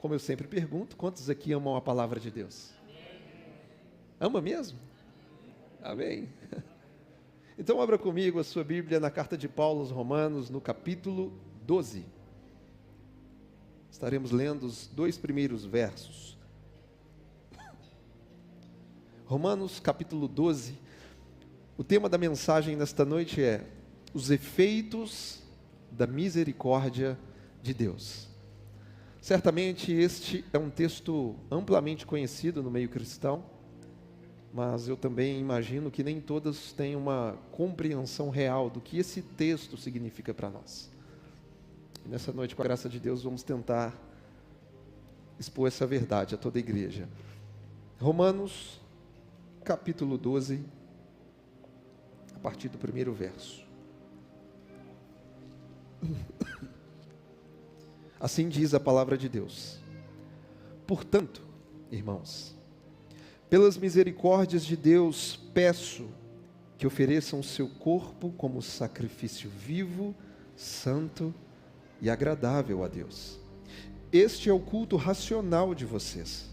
Como eu sempre pergunto, quantos aqui amam a palavra de Deus? Ama mesmo? Amém. Então abra comigo a sua Bíblia na carta de Paulo aos Romanos, no capítulo 12. Estaremos lendo os 2 primeiros versos. Romanos capítulo 12. O tema da mensagem nesta noite é os efeitos da misericórdia de Deus. Certamente este é um texto amplamente conhecido no meio cristão, mas eu também imagino que nem todos têm uma compreensão real do que esse texto significa para nós. E nessa noite, com a graça de Deus, vamos tentar expor essa verdade a toda a igreja. Romanos, capítulo 12, a partir do primeiro verso. Assim diz a palavra de Deus. Portanto, irmãos, pelas misericórdias de Deus, peço que ofereçam o seu corpo como sacrifício vivo, santo e agradável a Deus. Este é o culto racional de vocês.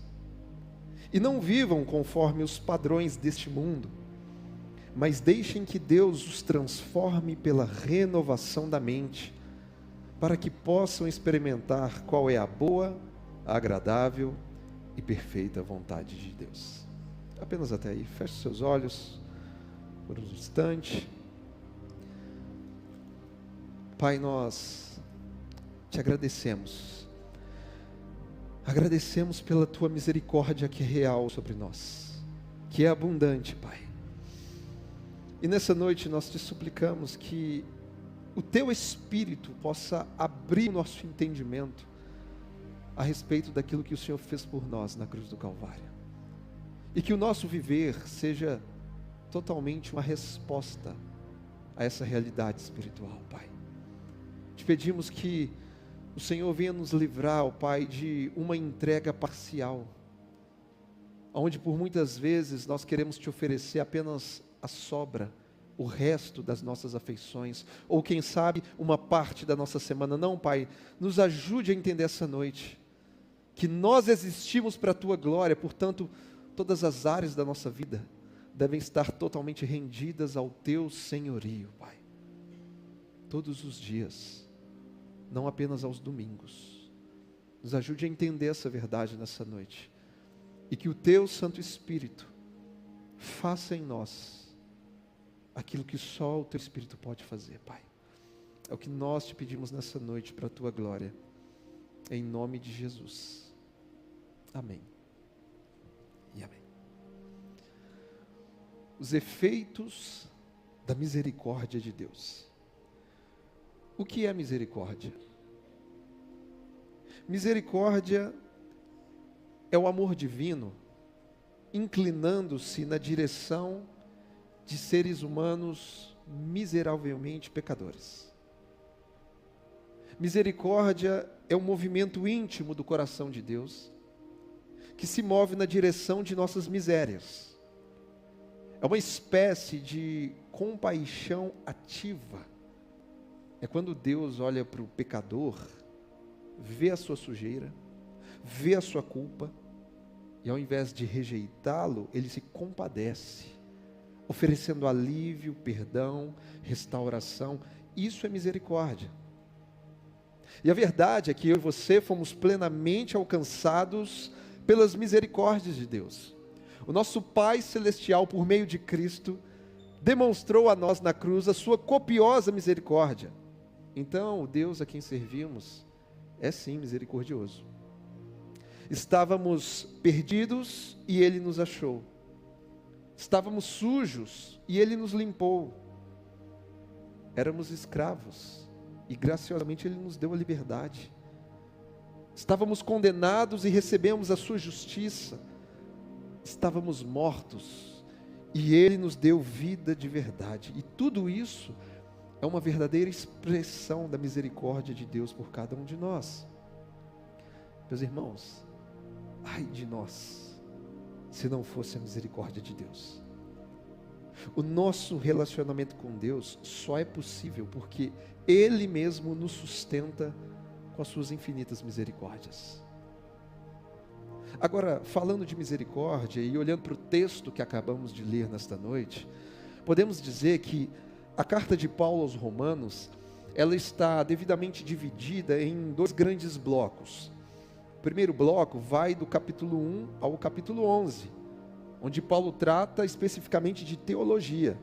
E não vivam conforme os padrões deste mundo, mas deixem que Deus os transforme pela renovação da mente, para que possam experimentar qual é a boa, agradável e perfeita vontade de Deus. Apenas até aí. Feche seus olhos por um instante. Pai, nós te agradecemos. Agradecemos pela tua misericórdia que é real sobre nós, que é abundante, Pai. E nessa noite nós te suplicamos que o teu Espírito possa abrir o nosso entendimento a respeito daquilo que o Senhor fez por nós na cruz do Calvário. E que o nosso viver seja totalmente uma resposta a essa realidade espiritual, Pai. Te pedimos que o Senhor venha nos livrar, ó Pai, de uma entrega parcial, onde por muitas vezes nós queremos te oferecer apenas a sobra, o resto das nossas afeições, ou quem sabe uma parte da nossa semana. Não, Pai, nos ajude a entender essa noite, que nós existimos para a Tua glória, portanto, todas as áreas da nossa vida devem estar totalmente rendidas ao Teu senhorio, Pai. Todos os dias, não apenas aos domingos. Nos ajude a entender essa verdade nessa noite, e que o Teu Santo Espírito faça em nós aquilo que só o Teu Espírito pode fazer, Pai. É o que nós te pedimos nessa noite para a Tua glória, em nome de Jesus. Amém e amém. Os efeitos da misericórdia de Deus. O que é misericórdia? Misericórdia é o amor divino inclinando-se na direção de seres humanos miseravelmente pecadores. Misericórdia é um movimento íntimo do coração de Deus, que se move na direção de nossas misérias. É uma espécie de compaixão ativa. É quando Deus olha para o pecador, vê a sua sujeira, vê a sua culpa, e ao invés de rejeitá-lo, Ele se compadece, oferecendo alívio, perdão, restauração. Isso é misericórdia. E a verdade é que eu e você fomos plenamente alcançados pelas misericórdias de Deus. O nosso Pai Celestial, por meio de Cristo, demonstrou a nós na cruz a sua copiosa misericórdia. Então, o Deus a quem servimos é sim misericordioso. Estávamos perdidos e Ele nos achou. Estávamos sujos e Ele nos limpou. Éramos escravos e graciosamente Ele nos deu a liberdade. Estávamos condenados e recebemos a sua justiça. Estávamos mortos e Ele nos deu vida de verdade. E tudo isso é uma verdadeira expressão da misericórdia de Deus por cada um de nós. Meus irmãos, ai de nós, se não fosse a misericórdia de Deus. O nosso relacionamento com Deus só é possível porque Ele mesmo nos sustenta com as suas infinitas misericórdias. Agora, falando de misericórdia e olhando para o texto que acabamos de ler nesta noite, podemos dizer que a carta de Paulo aos Romanos, ela está devidamente dividida em 2 grandes blocos. O primeiro bloco vai do capítulo 1 ao capítulo 11, onde Paulo trata especificamente de teologia.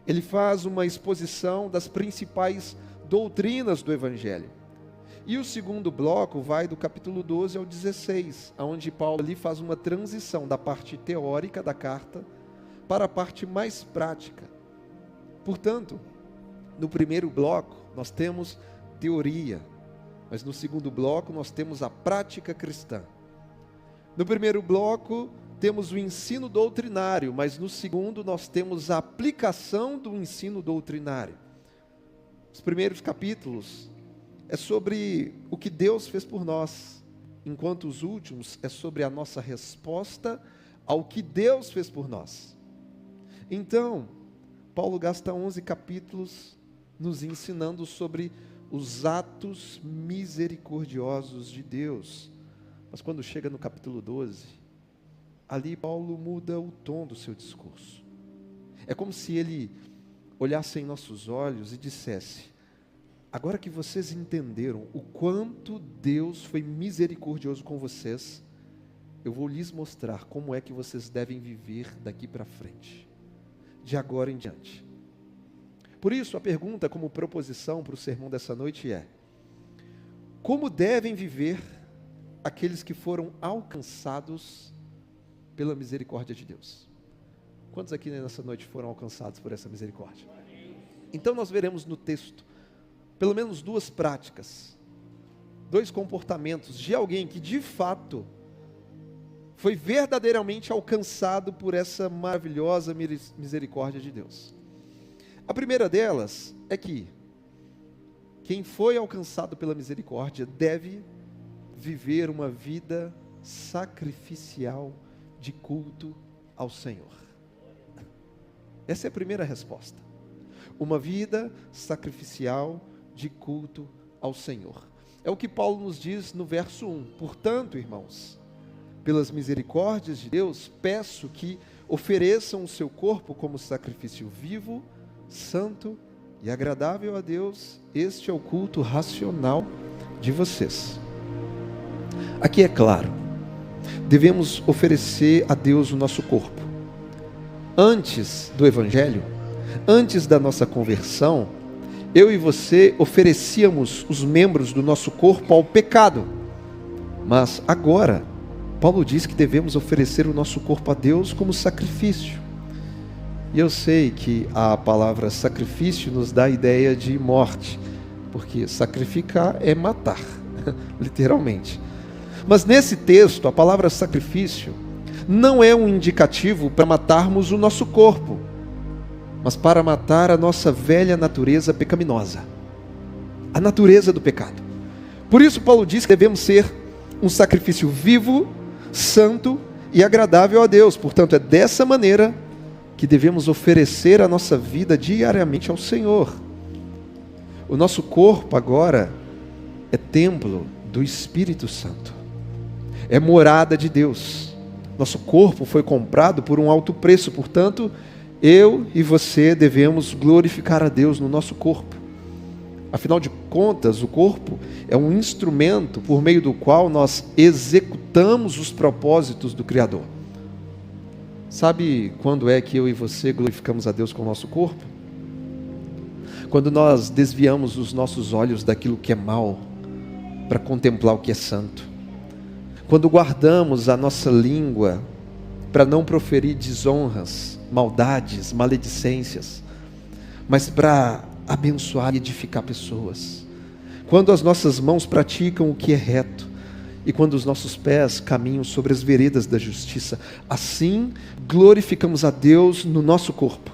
Ele faz uma exposição das principais doutrinas do Evangelho. E o segundo bloco vai do capítulo 12 ao 16, onde Paulo ali faz uma transição da parte teórica da carta para a parte mais prática. Portanto, no primeiro bloco nós temos teoria, mas no segundo bloco nós temos a prática cristã. No primeiro bloco temos o ensino doutrinário, mas no segundo nós temos a aplicação do ensino doutrinário. Os primeiros capítulos é sobre o que Deus fez por nós, enquanto os últimos é sobre a nossa resposta ao que Deus fez por nós. Então, Paulo gasta 11 capítulos nos ensinando sobre os atos misericordiosos de Deus. Mas quando chega no capítulo 12, ali Paulo muda o tom do seu discurso. É como se ele olhasse em nossos olhos e dissesse: agora que vocês entenderam o quanto Deus foi misericordioso com vocês, eu vou lhes mostrar como é que vocês devem viver daqui para frente, de agora em diante. Por isso, a pergunta como proposição para o sermão dessa noite é: como devem viver aqueles que foram alcançados pela misericórdia de Deus? Quantos aqui nessa noite foram alcançados por essa misericórdia? Então nós veremos no texto pelo menos 2 práticas, 2 comportamentos de alguém que de fato foi verdadeiramente alcançado por essa maravilhosa misericórdia de Deus. A primeira delas é que quem foi alcançado pela misericórdia deve viver uma vida sacrificial de culto ao Senhor. Essa é a primeira resposta. Uma vida sacrificial de culto ao Senhor. É o que Paulo nos diz no verso 1. Portanto, irmãos, pelas misericórdias de Deus, peço que ofereçam o seu corpo como sacrifício vivo, santo e agradável a Deus. Este é o culto racional de vocês. Aqui é claro, devemos oferecer a Deus o nosso corpo. Antes do Evangelho, antes da nossa conversão, eu e você oferecíamos os membros do nosso corpo ao pecado. Mas agora, Paulo diz que devemos oferecer o nosso corpo a Deus como sacrifício. E eu sei que a palavra sacrifício nos dá a ideia de morte, porque sacrificar é matar, literalmente. Mas nesse texto, a palavra sacrifício não é um indicativo para matarmos o nosso corpo, mas para matar a nossa velha natureza pecaminosa, a natureza do pecado. Por isso Paulo diz que devemos ser um sacrifício vivo, santo e agradável a Deus. Portanto, é dessa maneira que devemos oferecer a nossa vida diariamente ao Senhor. O nosso corpo agora é templo do Espírito Santo, é morada de Deus. Nosso corpo foi comprado por um alto preço, portanto, eu e você devemos glorificar a Deus no nosso corpo. Afinal de contas, o corpo é um instrumento por meio do qual nós executamos os propósitos do Criador. Sabe quando é que eu e você glorificamos a Deus com o nosso corpo? Quando nós desviamos os nossos olhos daquilo que é mal para contemplar o que é santo. Quando guardamos a nossa língua para não proferir desonras, maldades, maledicências, mas para abençoar e edificar pessoas. Quando as nossas mãos praticam o que é reto, e quando os nossos pés caminham sobre as veredas da justiça, assim glorificamos a Deus no nosso corpo.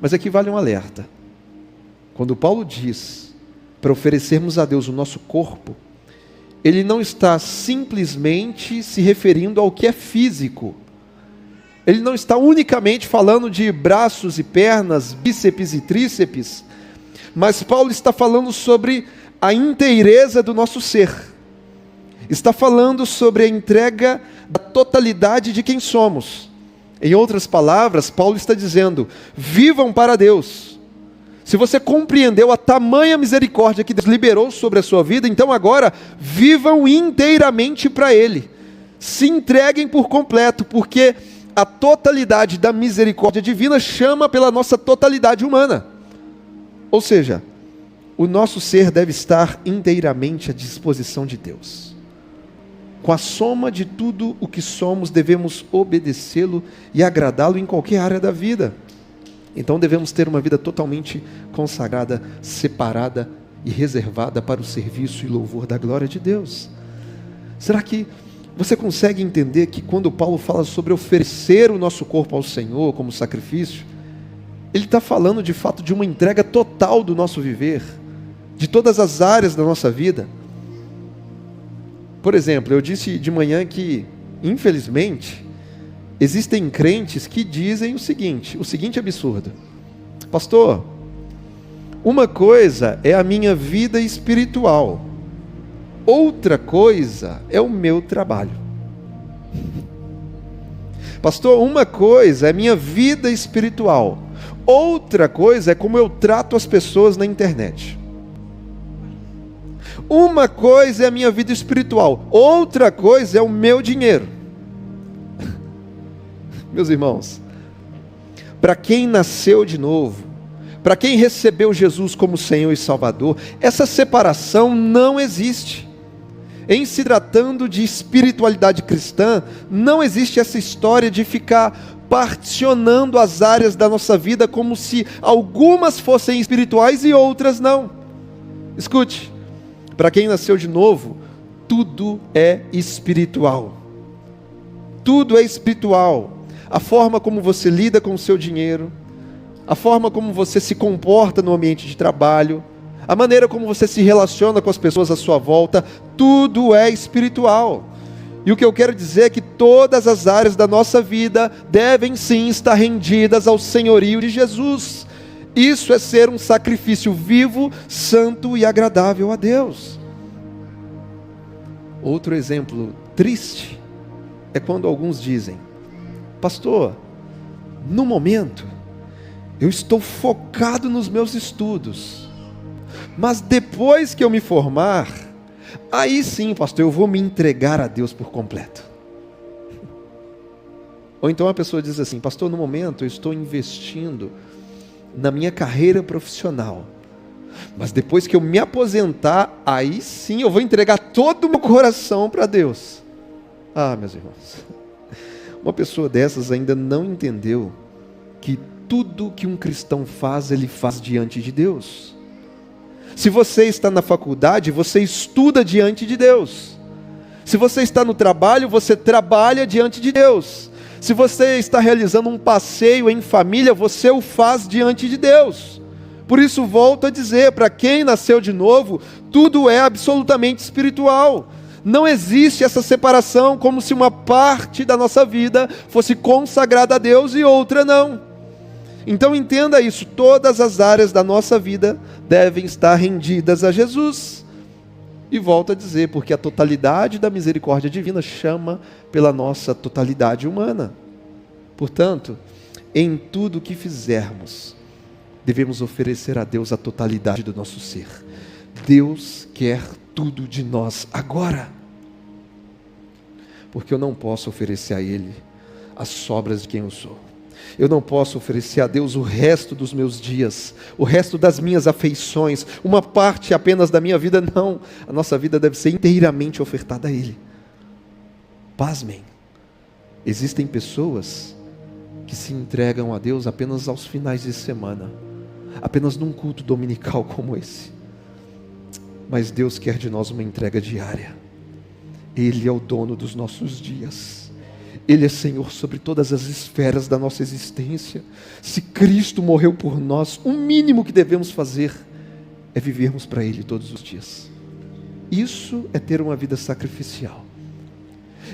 Mas aqui vale um alerta. Quando Paulo diz para oferecermos a Deus o nosso corpo, ele não está simplesmente se referindo ao que é físico. Ele não está unicamente falando de braços e pernas, bíceps e tríceps, mas Paulo está falando sobre a inteireza do nosso ser. está falando sobre a entrega da totalidade de quem somos. Em outras palavras, Paulo está dizendo: vivam para Deus. Se você compreendeu a tamanha misericórdia que Deus liberou sobre a sua vida, então agora vivam inteiramente para Ele. Se entreguem por completo, porque a totalidade da misericórdia divina chama pela nossa totalidade humana. Ou seja, o nosso ser deve estar inteiramente à disposição de Deus. Com a soma de tudo o que somos, devemos obedecê-lo e agradá-lo em qualquer área da vida. Então devemos ter uma vida totalmente consagrada, separada e reservada para o serviço e louvor da glória de Deus. Será que você consegue entender que quando Paulo fala sobre oferecer o nosso corpo ao Senhor como sacrifício, ele está falando de fato de uma entrega total do nosso viver, de todas as áreas da nossa vida? Por exemplo, eu disse de manhã que, infelizmente, existem crentes que dizem o seguinte absurdo: pastor, uma coisa é a minha vida espiritual, outra coisa é o meu trabalho. Pastor, uma coisa é a minha vida espiritual, outra coisa é como eu trato as pessoas na internet. Uma coisa é a minha vida espiritual, outra coisa é o meu dinheiro. Meus irmãos, para quem nasceu de novo, para quem recebeu Jesus como Senhor e Salvador, essa separação não existe. Em se tratando de espiritualidade cristã, não existe essa história de ficar particionando as áreas da nossa vida como se algumas fossem espirituais e outras não. Escute, para quem nasceu de novo, tudo é espiritual. Tudo é espiritual. A forma como você lida com o seu dinheiro, a forma como você se comporta no ambiente de trabalho, a maneira como você se relaciona com as pessoas à sua volta, tudo é espiritual. E o que eu quero dizer é que todas as áreas da nossa vida devem sim estar rendidas ao senhorio de Jesus. Isso é ser um sacrifício vivo, santo e agradável a Deus. Outro exemplo triste é quando alguns dizem: pastor, no momento eu estou focado nos meus estudos, mas depois que eu me formar, aí sim, pastor, eu vou me entregar a Deus por completo. Ou então a pessoa diz assim: pastor, no momento eu estou investindo na minha carreira profissional, mas depois que eu me aposentar, aí sim eu vou entregar todo o meu coração para Deus. Ah, meus irmãos, uma pessoa dessas ainda não entendeu que tudo que um cristão faz, ele faz diante de Deus. Se você está na faculdade, você estuda diante de Deus. Se você está no trabalho, você trabalha diante de Deus. Se você está realizando um passeio em família, você o faz diante de Deus. Por isso, volto a dizer, para quem nasceu de novo, tudo é absolutamente espiritual. Não existe essa separação como se uma parte da nossa vida fosse consagrada a Deus e outra não. Então entenda isso, todas as áreas da nossa vida devem estar rendidas a Jesus. E volto a dizer, porque a totalidade da misericórdia divina chama pela nossa totalidade humana. Portanto, em tudo o que fizermos, devemos oferecer a Deus a totalidade do nosso ser. Deus quer tudo de nós agora. Porque eu não posso oferecer a Ele as sobras de quem eu sou. Eu não posso oferecer a Deus o resto dos meus dias, o resto das minhas afeições, uma parte apenas da minha vida, não. A nossa vida deve ser inteiramente ofertada a Ele. Pasmem, existem pessoas que se entregam a Deus apenas aos finais de semana, apenas num culto dominical como esse. Mas Deus quer de nós uma entrega diária. Ele é o dono dos nossos dias. Ele é Senhor sobre todas as esferas da nossa existência. Se Cristo morreu por nós, o mínimo que devemos fazer é vivermos para Ele todos os dias. Isso é ter uma vida sacrificial.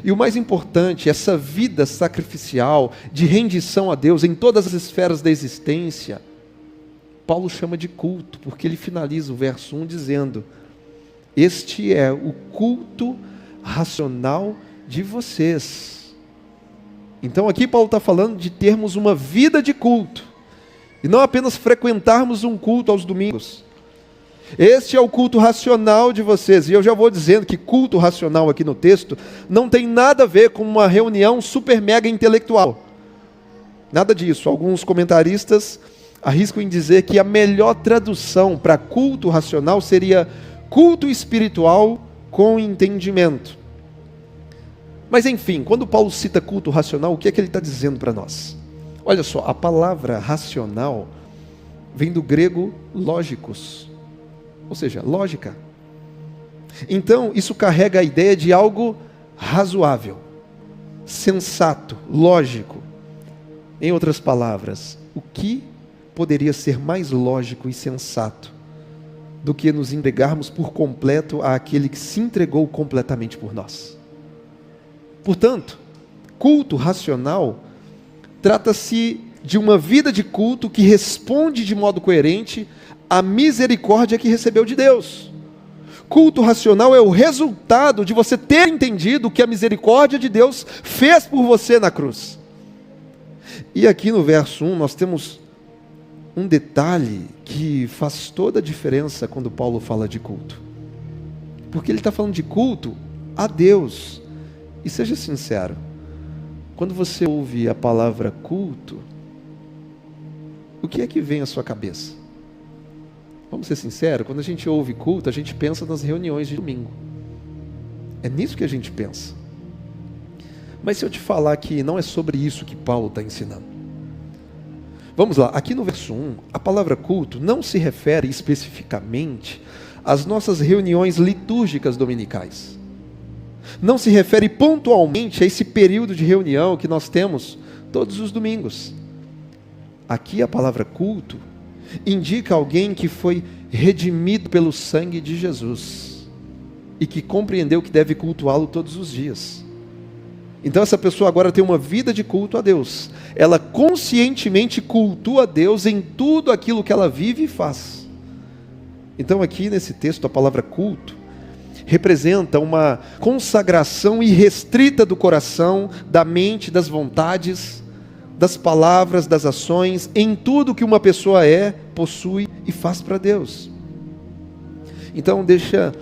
E o mais importante, essa vida sacrificial, de rendição a Deus em todas as esferas da existência, Paulo chama de culto, porque ele finaliza o verso 1 dizendo: este é o culto racional de vocês. Então aqui Paulo está falando de termos uma vida de culto, e não apenas frequentarmos um culto aos domingos. Este é o culto racional de vocês, e eu já vou dizendo que culto racional aqui no texto não tem nada a ver com uma reunião super mega intelectual. Nada disso. Alguns comentaristas arriscam em dizer que a melhor tradução para culto racional seria culto espiritual com entendimento. Mas enfim, quando Paulo cita culto racional, o que é que ele está dizendo para nós? Olha só, a palavra racional vem do grego lógicos, ou seja, lógica. Então, isso carrega a ideia de algo razoável, sensato, lógico. Em outras palavras, o que poderia ser mais lógico e sensato do que nos entregarmos por completo àquele que se entregou completamente por nós? Portanto, culto racional trata-se de uma vida de culto que responde de modo coerente à misericórdia que recebeu de Deus. Culto racional é o resultado de você ter entendido o que a misericórdia de Deus fez por você na cruz. E aqui no verso 1 nós temos um detalhe que faz toda a diferença quando Paulo fala de culto. Porque ele está falando de culto a Deus. E seja sincero, quando você ouve a palavra culto, o que é que vem à sua cabeça? Vamos ser sinceros, quando a gente ouve culto, a gente pensa nas reuniões de domingo. É nisso que a gente pensa. Mas se eu te falar que não é sobre isso que Paulo está ensinando. Vamos lá, aqui no verso 1, a palavra culto não se refere especificamente às nossas reuniões litúrgicas dominicais. Não se refere pontualmente a esse período de reunião que nós temos todos os domingos. Aqui a palavra culto indica alguém que foi redimido pelo sangue de Jesus e que compreendeu que deve cultuá-lo todos os dias. Então essa pessoa agora tem uma vida de culto a Deus. Ela conscientemente cultua a Deus em tudo aquilo que ela vive e faz. Então aqui nesse texto a palavra culto representa uma consagração irrestrita do coração, da mente, das vontades, das palavras, das ações, em tudo que uma pessoa é, possui e faz para Deus. Então deixa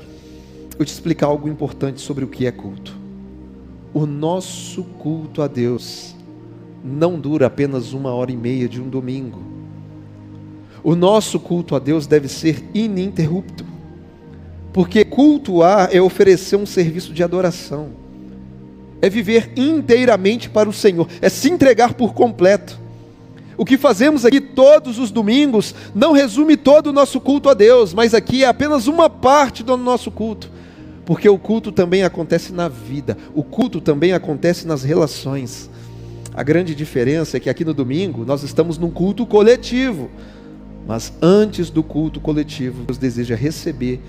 eu te explicar algo importante sobre o que é culto. O nosso culto a Deus não dura apenas 1h30 de um domingo. O nosso culto a Deus deve ser ininterrupto. Porque cultuar é oferecer um serviço de adoração. É viver inteiramente para o Senhor. É se entregar por completo. O que fazemos aqui todos os domingos não resume todo o nosso culto a Deus, mas aqui é apenas uma parte do nosso culto. Porque o culto também acontece na vida. O culto também acontece nas relações. A grande diferença é que aqui no domingo nós estamos num culto coletivo. Mas antes do culto coletivo, Deus deseja receber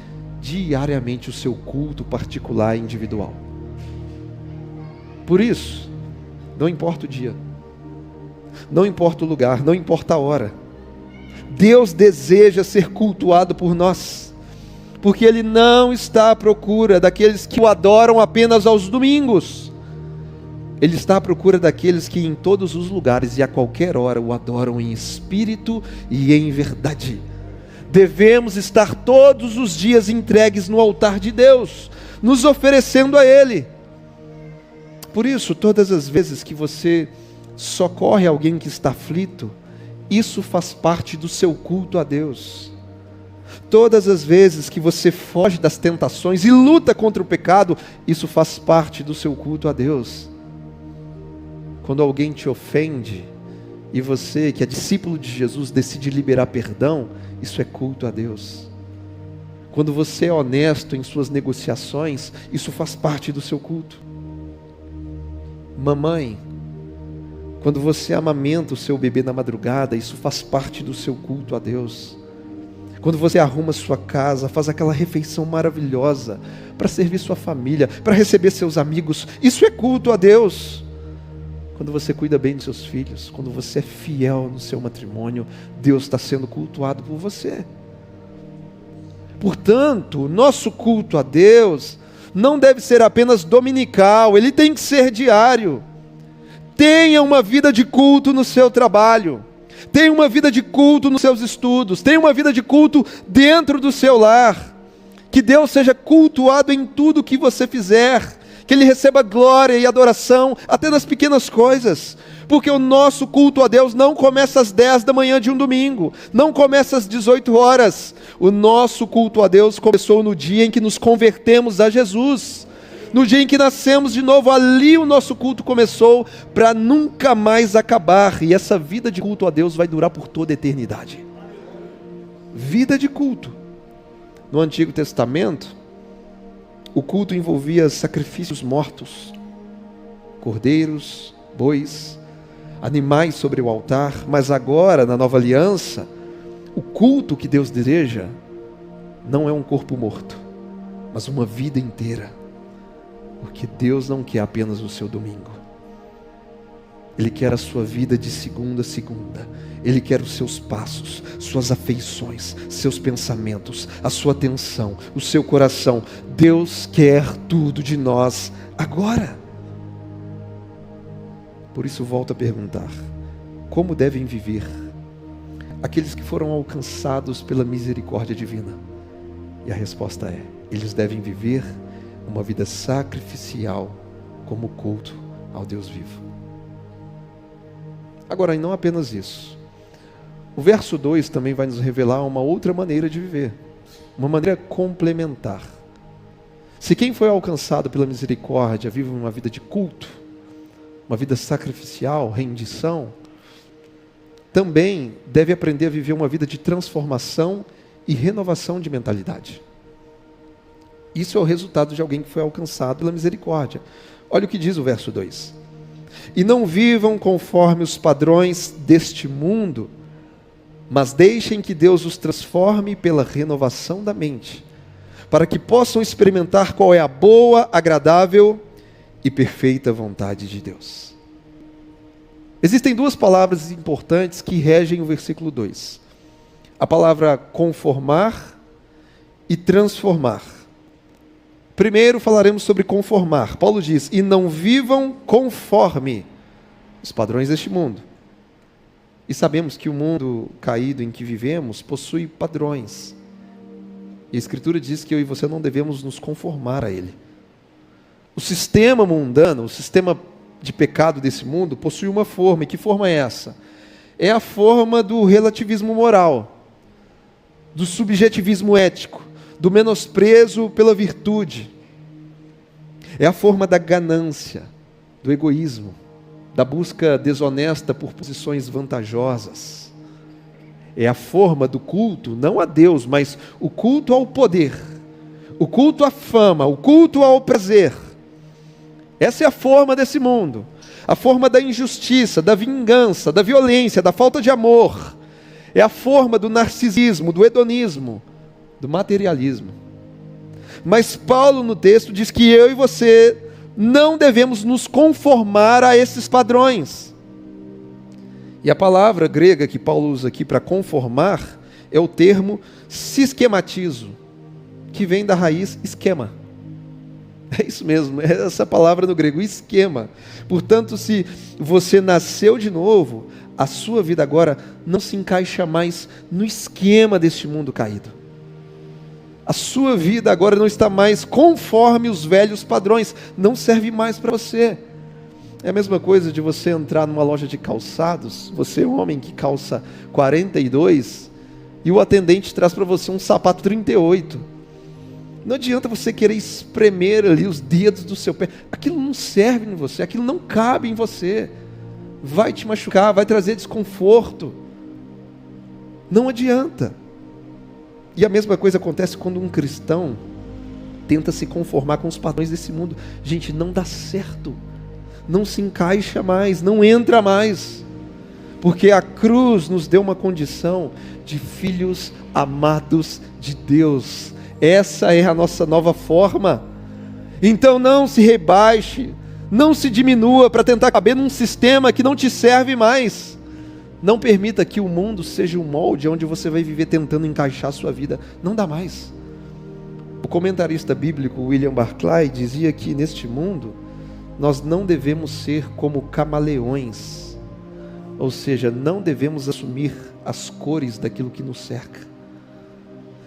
diariamente o seu culto particular e individual. Por isso, não importa o dia, não importa o lugar, não importa a hora, Deus deseja ser cultuado por nós, porque Ele não está à procura daqueles que o adoram apenas aos domingos. Ele está à procura daqueles que em todos os lugares e a qualquer hora o adoram em espírito e em verdade. Devemos estar todos os dias entregues no altar de Deus, nos oferecendo a Ele. Por isso, todas as vezes que você socorre alguém que está aflito, isso faz parte do seu culto a Deus. Todas as vezes que você foge das tentações e luta contra o pecado, isso faz parte do seu culto a Deus. Quando alguém te ofende, e você, que é discípulo de Jesus, decide liberar perdão, isso é culto a Deus. Quando você é honesto em suas negociações, isso faz parte do seu culto. Mamãe, quando você amamenta o seu bebê na madrugada, isso faz parte do seu culto a Deus. Quando você arruma sua casa, faz aquela refeição maravilhosa para servir sua família, para receber seus amigos, isso é culto a Deus. Quando você cuida bem dos seus filhos, quando você é fiel no seu matrimônio, Deus está sendo cultuado por você. Portanto, o nosso culto a Deus não deve ser apenas dominical, ele tem que ser diário. Tenha uma vida de culto no seu trabalho, tenha uma vida de culto nos seus estudos, tenha uma vida de culto dentro do seu lar. Que Deus seja cultuado em tudo que você fizer, que Ele receba glória e adoração até nas pequenas coisas, porque o nosso culto a Deus não começa às 10 da manhã de um domingo, não começa às 18 horas, o nosso culto a Deus começou no dia em que nos convertemos a Jesus, no dia em que nascemos de novo, ali o nosso culto começou, para nunca mais acabar, e essa vida de culto a Deus vai durar por toda a eternidade. Vida de culto. No Antigo Testamento, o culto envolvia sacrifícios mortos, cordeiros, bois, animais sobre o altar, mas agora, na Nova Aliança, o culto que Deus deseja não é um corpo morto, mas uma vida inteira, porque Deus não quer apenas o seu domingo, Ele quer a sua vida de segunda a segunda, Ele quer os seus passos, suas afeições, seus pensamentos, a sua atenção, o seu coração. Deus quer tudo de nós agora. Por isso volto a perguntar: como devem viver aqueles que foram alcançados pela misericórdia divina? E a resposta é: eles devem viver uma vida sacrificial como culto ao Deus vivo. Agora, e não apenas isso, o verso 2 também vai nos revelar uma outra maneira de viver, uma maneira complementar. Se quem foi alcançado pela misericórdia vive uma vida de culto, uma vida sacrificial, rendição, também deve aprender a viver uma vida de transformação e renovação de mentalidade. Isso é o resultado de alguém que foi alcançado pela misericórdia. Olha o que diz o verso 2. E não vivam conforme os padrões deste mundo, mas deixem que Deus os transforme pela renovação da mente, para que possam experimentar qual é a boa, agradável e perfeita vontade de Deus. Existem duas palavras importantes que regem o versículo 2. A palavra conformar e transformar. Primeiro falaremos sobre conformar. Paulo diz: e não vivam conforme os padrões deste mundo. E sabemos que o mundo caído em que vivemos possui padrões. E a Escritura diz que eu e você não devemos nos conformar a ele. O sistema mundano, o sistema de pecado desse mundo possui uma forma. E que forma é essa? É a forma do relativismo moral, do subjetivismo ético, do menosprezo pela virtude. É a forma da ganância, do egoísmo, da busca desonesta por posições vantajosas. É a forma do culto, não a Deus, mas o culto ao poder, o culto à fama, o culto ao prazer. Essa é a forma desse mundo, a forma da injustiça, da vingança, da violência, da falta de amor. É a forma do narcisismo, do hedonismo, do materialismo. Mas Paulo no texto diz que eu e você não devemos nos conformar a esses padrões. E a palavra grega que Paulo usa aqui para conformar é o termo sischematizo, que vem da raiz esquema. É isso mesmo, é essa palavra no grego, esquema. Portanto, se você nasceu de novo, a sua vida agora não se encaixa mais no esquema deste mundo caído. A sua vida agora não está mais conforme os velhos padrões, não serve mais para você. É a mesma coisa de você entrar numa loja de calçados, você é um homem que calça 42, e o atendente traz para você um sapato 38. Não adianta você querer espremer ali os dedos do seu pé, aquilo não serve em você, aquilo não cabe em você, vai te machucar, vai trazer desconforto, não adianta. E a mesma coisa acontece quando um cristão tenta se conformar com os padrões desse mundo. Gente, não dá certo, não se encaixa mais, não entra mais, porque a cruz nos deu uma condição de filhos amados de Deus. Essa é a nossa nova forma. Então não se rebaixe, não se diminua para tentar caber num sistema que não te serve mais. Não permita que o mundo seja um molde onde você vai viver tentando encaixar a sua vida. Não dá mais. O comentarista bíblico William Barclay dizia que neste mundo nós não devemos ser como camaleões, ou seja, não devemos assumir as cores daquilo que nos cerca.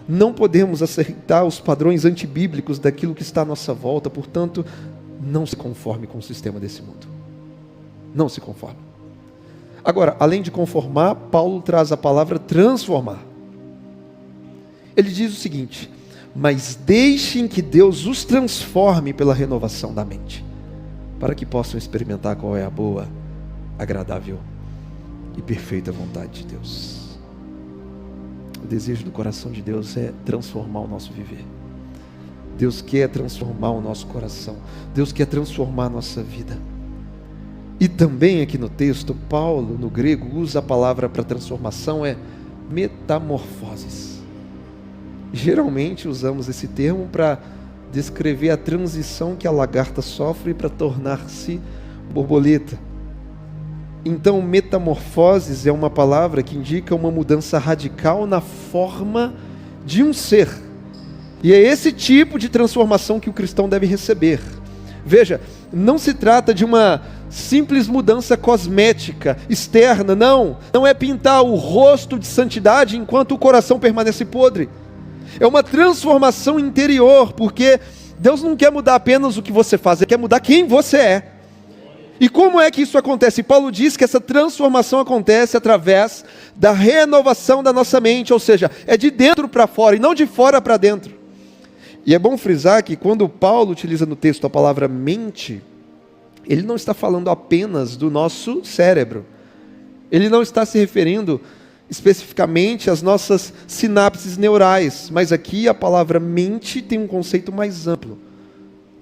Não podemos aceitar os padrões antibíblicos daquilo que está à nossa volta, portanto, não se conforme com o sistema desse mundo. Não se conforme. Agora, além de conformar, Paulo traz a palavra transformar. Ele diz o seguinte: mas deixem que Deus os transforme pela renovação da mente, para que possam experimentar qual é a boa, agradável e perfeita vontade de Deus. O desejo do coração de Deus é transformar o nosso viver. Deus quer transformar o nosso coração. Deus quer transformar a nossa vida. E também aqui no texto, Paulo, no grego, usa a palavra para transformação, é metamorfoses. Geralmente usamos esse termo para descrever a transição que a lagarta sofre para tornar-se borboleta. Então, metamorfoses é uma palavra que indica uma mudança radical na forma de um ser. E é esse tipo de transformação que o cristão deve receber. Veja, não se trata de uma simples mudança cosmética, externa, não é pintar o rosto de santidade enquanto o coração permanece podre. É uma transformação interior, porque Deus não quer mudar apenas o que você faz, Ele quer mudar quem você é. E como é que isso acontece? Paulo diz que essa transformação acontece através da renovação da nossa mente, ou seja, é de dentro para fora e não de fora para dentro. E é bom frisar que quando Paulo utiliza no texto a palavra mente, ele não está falando apenas do nosso cérebro. Ele não está se referindo especificamente às nossas sinapses neurais, mas aqui a palavra mente tem um conceito mais amplo.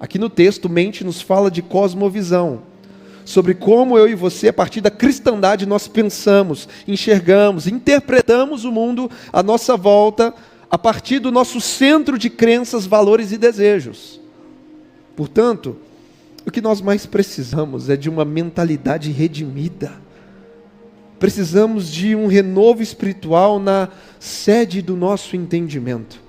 Aqui no texto, mente nos fala de cosmovisão, sobre como eu e você, a partir da cristandade, nós pensamos, enxergamos, interpretamos o mundo à nossa volta, a partir do nosso centro de crenças, valores e desejos. Portanto, o que nós mais precisamos é de uma mentalidade redimida. Precisamos de um renovo espiritual na sede do nosso entendimento.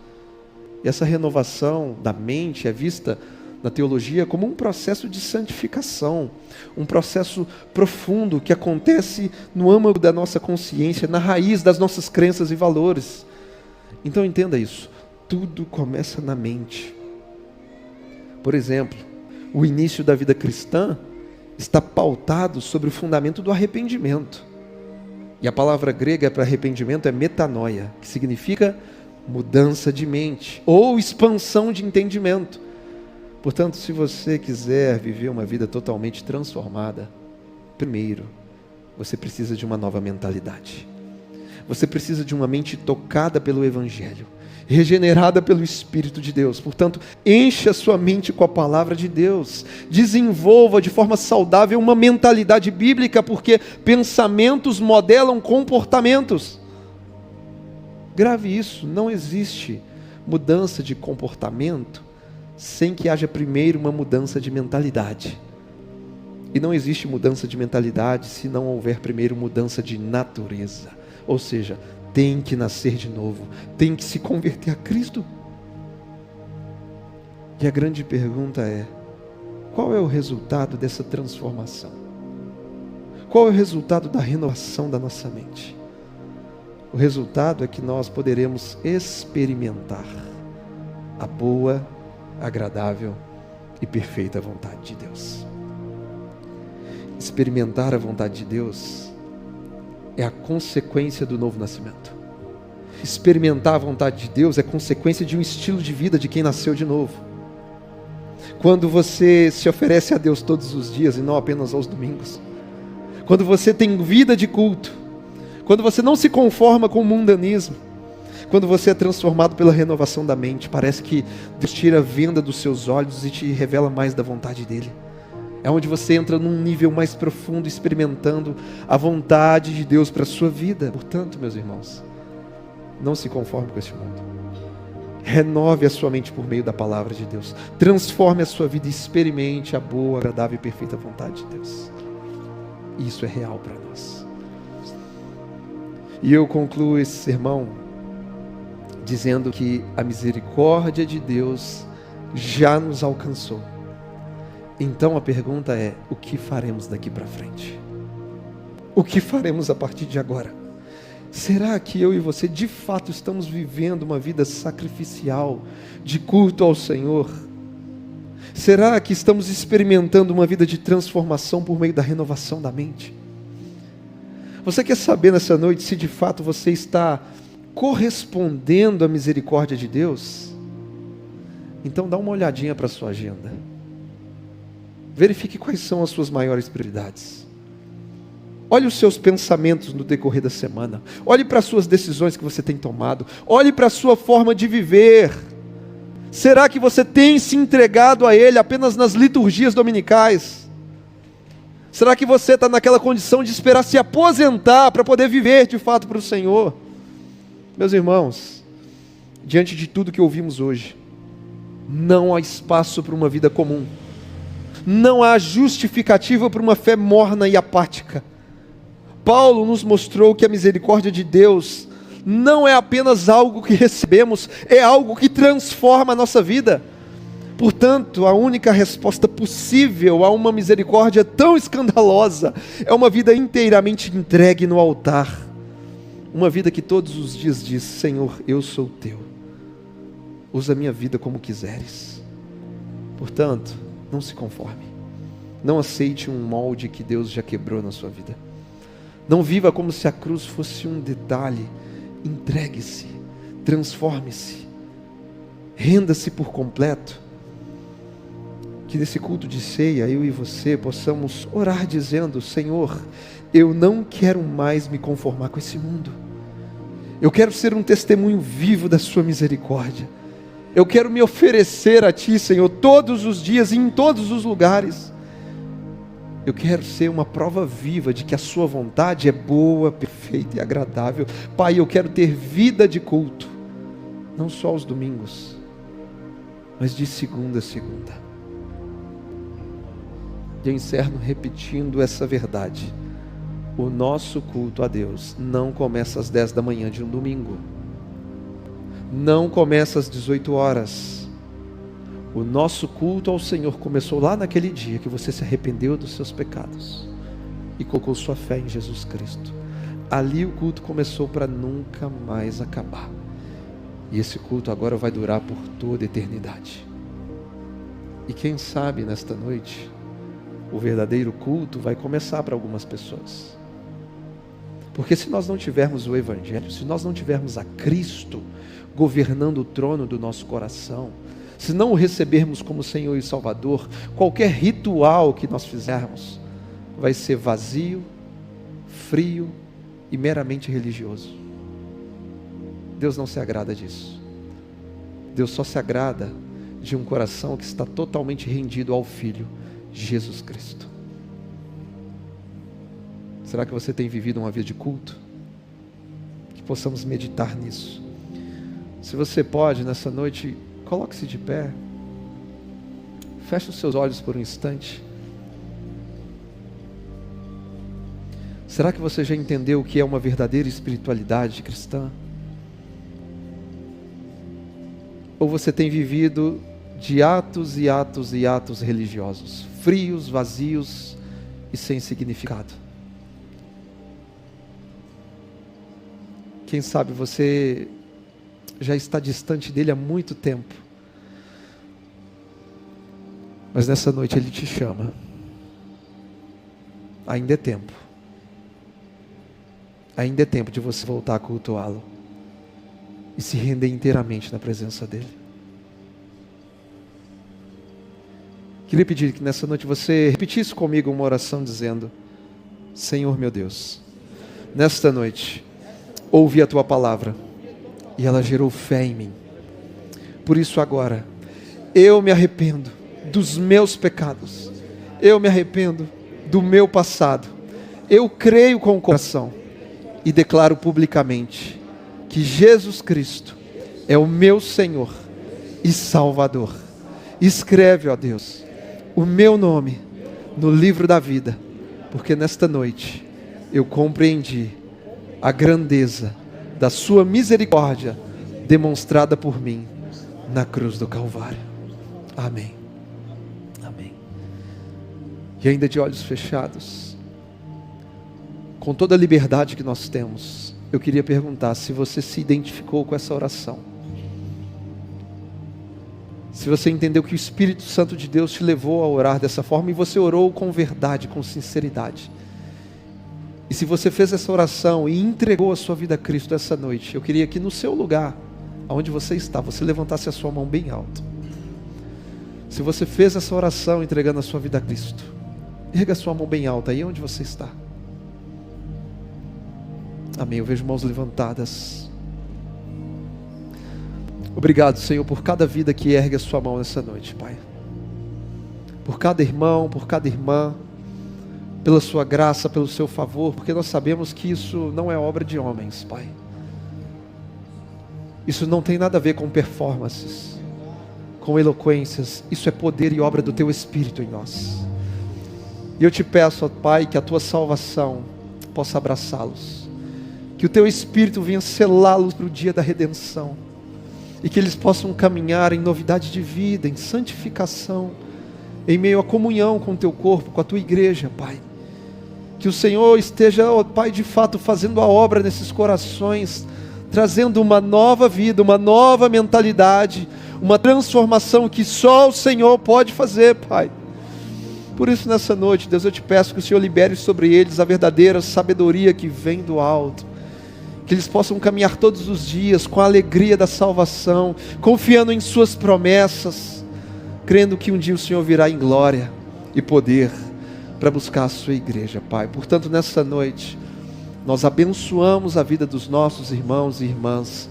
E essa renovação da mente é vista na teologia como um processo de santificação, um processo profundo que acontece no âmago da nossa consciência, na raiz das nossas crenças e valores. Então entenda isso, tudo começa na mente. Por exemplo, o início da vida cristã está pautado sobre o fundamento do arrependimento. E a palavra grega para arrependimento é metanoia, que significa mudança de mente, ou expansão de entendimento. Portanto, se você quiser viver uma vida totalmente transformada, primeiro, você precisa de uma nova mentalidade. Você precisa de uma mente tocada pelo Evangelho, regenerada pelo Espírito de Deus. Portanto, encha a sua mente com a palavra de Deus. Desenvolva de forma saudável uma mentalidade bíblica, porque pensamentos modelam comportamentos. Grave isso, não existe mudança de comportamento sem que haja primeiro uma mudança de mentalidade. E não existe mudança de mentalidade se não houver primeiro mudança de natureza. Ou seja, tem que nascer de novo, tem que se converter a Cristo. E a grande pergunta é: qual é o resultado dessa transformação? Qual é o resultado da renovação da nossa mente? O resultado é que nós poderemos experimentar a boa, agradável e perfeita vontade de Deus. Experimentar a vontade de Deus é a consequência do novo nascimento. Experimentar a vontade de Deus é consequência de um estilo de vida de quem nasceu de novo. Quando você se oferece a Deus todos os dias e não apenas aos domingos, quando você tem vida de culto, quando você não se conforma com o mundanismo, quando você é transformado pela renovação da mente, parece que Deus tira a venda dos seus olhos e te revela mais da vontade dEle. É onde você entra num nível mais profundo, experimentando a vontade de Deus para a sua vida. Portanto, meus irmãos, não se conforme com este mundo. Renove a sua mente por meio da palavra de Deus. Transforme a sua vida e experimente a boa, agradável e perfeita vontade de Deus. Isso é real para nós. E eu concluo esse sermão dizendo que a misericórdia de Deus já nos alcançou. Então a pergunta é: o que faremos daqui para frente? O que faremos a partir de agora? Será que eu e você de fato estamos vivendo uma vida sacrificial, de culto ao Senhor? Será que estamos experimentando uma vida de transformação por meio da renovação da mente? Você quer saber nessa noite se de fato você está correspondendo à misericórdia de Deus? Então dá uma olhadinha para a sua agenda. Verifique quais são as suas maiores prioridades. Olhe os seus pensamentos no decorrer da semana. Olhe para as suas decisões que você tem tomado. Olhe para a sua forma de viver. Será que você tem se entregado a Ele apenas nas liturgias dominicais? Será que você está naquela condição de esperar se aposentar para poder viver de fato para o Senhor? Meus irmãos, diante de tudo que ouvimos hoje, não há espaço para uma vida comum. Não há justificativa para uma fé morna e apática. Paulo nos mostrou que a misericórdia de Deus não é apenas algo que recebemos, é algo que transforma a nossa vida. Portanto, a única resposta possível a uma misericórdia tão escandalosa é uma vida inteiramente entregue no altar. Uma vida que todos os dias diz: Senhor, eu sou teu. Usa a minha vida como quiseres. Portanto, não se conforme. Não aceite um molde que Deus já quebrou na sua vida. Não viva como se a cruz fosse um detalhe. Entregue-se, transforme-se, renda-se por completo. Que nesse culto de ceia, eu e você possamos orar dizendo: Senhor, eu não quero mais me conformar com esse mundo. Eu quero ser um testemunho vivo da sua misericórdia. Eu quero me oferecer a Ti, Senhor, todos os dias e em todos os lugares. Eu quero ser uma prova viva de que a sua vontade é boa, perfeita e agradável. Pai, eu quero ter vida de culto, não só aos domingos, mas de segunda a segunda. E eu encerro repetindo essa verdade: o nosso culto a Deus não começa às 10 da manhã de um domingo, não começa às 18 horas. O nosso culto ao Senhor começou lá naquele dia que você se arrependeu dos seus pecados e colocou sua fé em Jesus Cristo. Ali o culto começou para nunca mais acabar. E esse culto agora vai durar por toda a eternidade. E quem sabe nesta noite, o verdadeiro culto vai começar para algumas pessoas. Porque se nós não tivermos o Evangelho, se nós não tivermos a Cristo governando o trono do nosso coração, se não o recebermos como Senhor e Salvador, qualquer ritual que nós fizermos vai ser vazio, frio e meramente religioso. Deus não se agrada disso. Deus só se agrada de um coração que está totalmente rendido ao Filho, Jesus Cristo. Será que você tem vivido uma vida de culto? Que possamos meditar nisso. Se você pode, nessa noite, coloque-se de pé. Feche os seus olhos por um instante. Será que você já entendeu o que é uma verdadeira espiritualidade cristã? Ou você tem vivido de atos e atos e atos religiosos, frios, vazios e sem significado? Quem sabe você já está distante dele há muito tempo, mas nessa noite ele te chama. Ainda é tempo. Ainda é tempo de você voltar a cultuá-lo e se render inteiramente na presença dele. Queria pedir que nessa noite você repetisse comigo uma oração dizendo: Senhor meu Deus, nesta noite ouvi a tua palavra e ela gerou fé em mim. Por isso agora eu me arrependo dos meus pecados, eu me arrependo do meu passado, eu creio com o coração e declaro publicamente que Jesus Cristo é o meu Senhor e Salvador. Escreve, ó Deus, o meu nome no livro da vida, porque nesta noite eu compreendi a grandeza da sua misericórdia, demonstrada por mim na cruz do Calvário. Amém. Amém. E ainda de olhos fechados, com toda a liberdade que nós temos, eu queria perguntar se você se identificou com essa oração. Se você entendeu que o Espírito Santo de Deus te levou a orar dessa forma e você orou com verdade, com sinceridade. E se você fez essa oração e entregou a sua vida a Cristo essa noite, eu queria que no seu lugar, onde você está, você levantasse a sua mão bem alto. Se você fez essa oração entregando a sua vida a Cristo, erga a sua mão bem alta aí onde você está. Amém, eu vejo mãos levantadas. Obrigado, Senhor, por cada vida que ergue a sua mão nessa noite, Pai. Por cada irmão, por cada irmã, pela sua graça, pelo seu favor, porque nós sabemos que isso não é obra de homens, Pai. Isso não tem nada a ver com performances, com eloquências. Isso é poder e obra do Teu Espírito em nós. E eu te peço, ó Pai, que a Tua salvação possa abraçá-los, que o Teu Espírito venha selá-los para o dia da redenção, e que eles possam caminhar em novidade de vida, em santificação, em meio à comunhão com o Teu corpo, com a Tua igreja, Pai. Que o Senhor esteja, ó Pai, de fato fazendo a obra nesses corações, trazendo uma nova vida, uma nova mentalidade, uma transformação que só o Senhor pode fazer, Pai. Por isso nessa noite, Deus, eu te peço que o Senhor libere sobre eles a verdadeira sabedoria que vem do alto, que eles possam caminhar todos os dias com a alegria da salvação, confiando em suas promessas, crendo que um dia o Senhor virá em glória e poder para buscar a sua igreja, Pai. Portanto, nessa noite, nós abençoamos a vida dos nossos irmãos e irmãs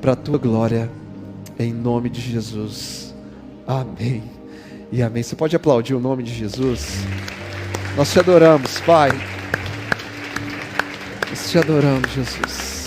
para a tua glória, em nome de Jesus. Amém e amém. Você pode aplaudir o nome de Jesus? Nós te adoramos, Pai. Nós te adoramos, Jesus.